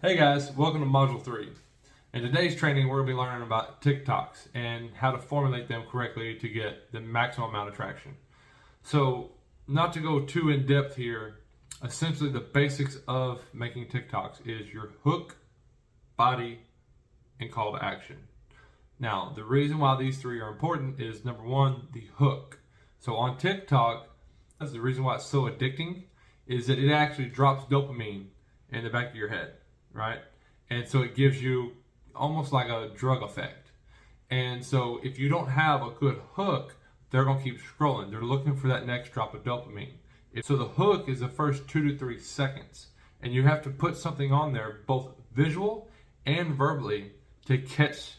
Hey guys, welcome to Module 3. In today's training, we're going to be learning about TikToks and how to formulate them correctly to get the maximum amount of traction. So, not to go too in depth here, essentially the basics of making TikToks is your hook, body, and call to action. Now, the reason why these three are important is number one, the hook. So on TikTok, that's the reason why it's so addicting, is that it actually drops dopamine in the back of your head. Right? And so it gives you almost like a drug effect. And so if you don't have a good hook, they're going to keep scrolling. They're looking for that next drop of dopamine. So the hook is the first 2 to 3 seconds. And you have to put something on there, both visual and verbally, to catch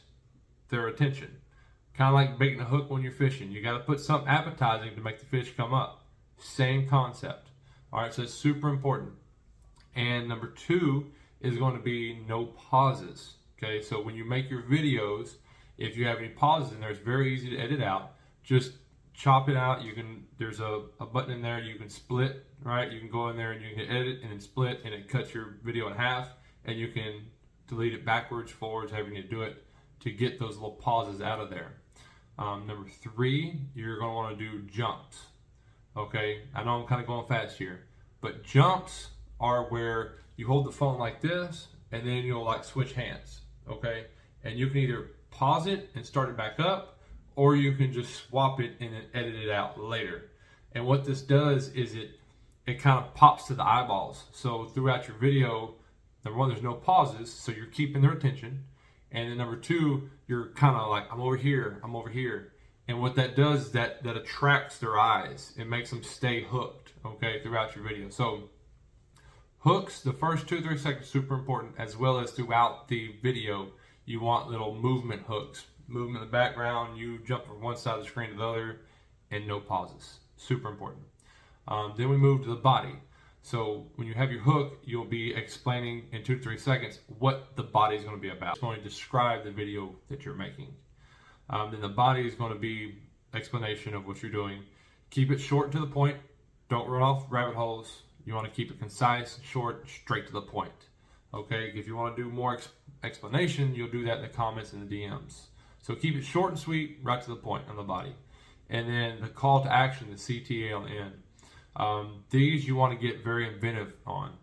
their attention. Kind of like baiting a hook when you're fishing. You got to put something appetizing to make the fish come up. Same concept. All right, so it's super important. And number 2 is going to be no pauses. Okay, so when you make your videos, if you have any pauses in there, it's very easy to edit out. Just chop it out. There's a button in there you can split, right? You can go in there and you can edit and then split, and it cuts your video in half, and you can delete it backwards, forwards, however you need to do it to get those little pauses out of there. Number 3, you're going to want to do jumps. Okay, I know I'm kind of going fast here, but jumps are where you hold the phone like this, and then you'll like switch hands, okay? And you can either pause it and start it back up, or you can just swap it and then edit it out later. And what this does is it kind of pops to the eyeballs. So throughout your video, number 1, there's no pauses, so you're keeping their attention. And then number 2, you're kind of like, I'm over here, I'm over here. And what that does is that attracts their eyes. It makes them stay hooked, okay, throughout your video. So hooks, the first 2 to 3 seconds, super important, as well as throughout the video. You want little movement hooks. Movement in the background, you jump from one side of the screen to the other, and no pauses. Super important. Then we move to the body. So when you have your hook, you'll be explaining in 2 to 3 seconds what the body is going to be about. It's going to describe the video that you're making. Then the body is going to be explanation of what you're doing. Keep it short and to the point. Don't run off rabbit holes. You want to keep it concise, short, straight to the point. Okay, if you want to do more explanation, you'll do that in the comments and the DMs. So keep it short and sweet, right to the point on the body. And then the call to action, the CTA on the end. These you want to get very inventive on.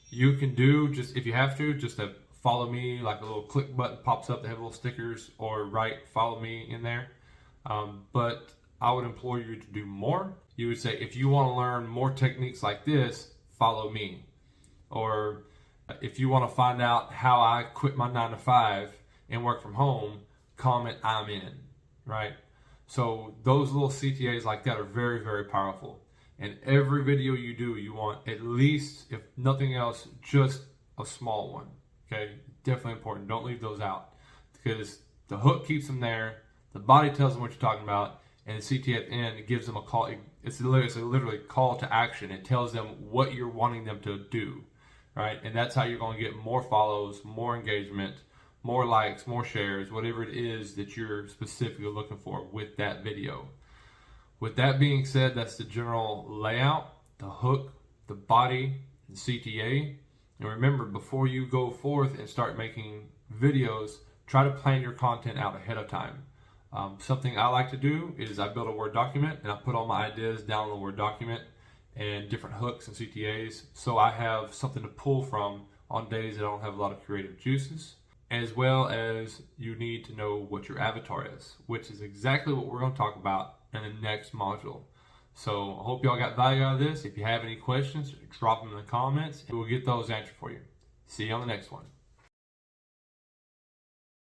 You can do, just if you have to, just a follow me, like a little click button pops up that have little stickers, or write follow me in there. But I would implore you to do more. You would say, if you want to learn more techniques like this, follow me. Or if you want to find out how I quit my 9 to 5 and work from home, comment I'm in, right? So those little CTAs like that are very, very powerful. And every video you do, you want at least, if nothing else, just a small one, okay? Definitely important. Don't leave those out, because the hook keeps them there, the body tells them what you're talking about, and the CTA at the end, it gives them a call. It's literally call to action. It tells them what you're wanting them to do, right? And that's how you're going to get more follows, more engagement, more likes, more shares, whatever it is that you're specifically looking for with that video. With that being said, that's the general layout, the hook, the body, the CTA. And remember, before you go forth and start making videos, try to plan your content out ahead of time. Something I like to do is I build a Word document and I put all my ideas down in the Word document and different hooks and CTAs, so I have something to pull from on days that I don't have a lot of creative juices. As well as you need to know what your avatar is, which is exactly what we're going to talk about in the next module. So I hope y'all got value out of this. If you have any questions, drop them in the comments and we'll get those answered for you. See you on the next one.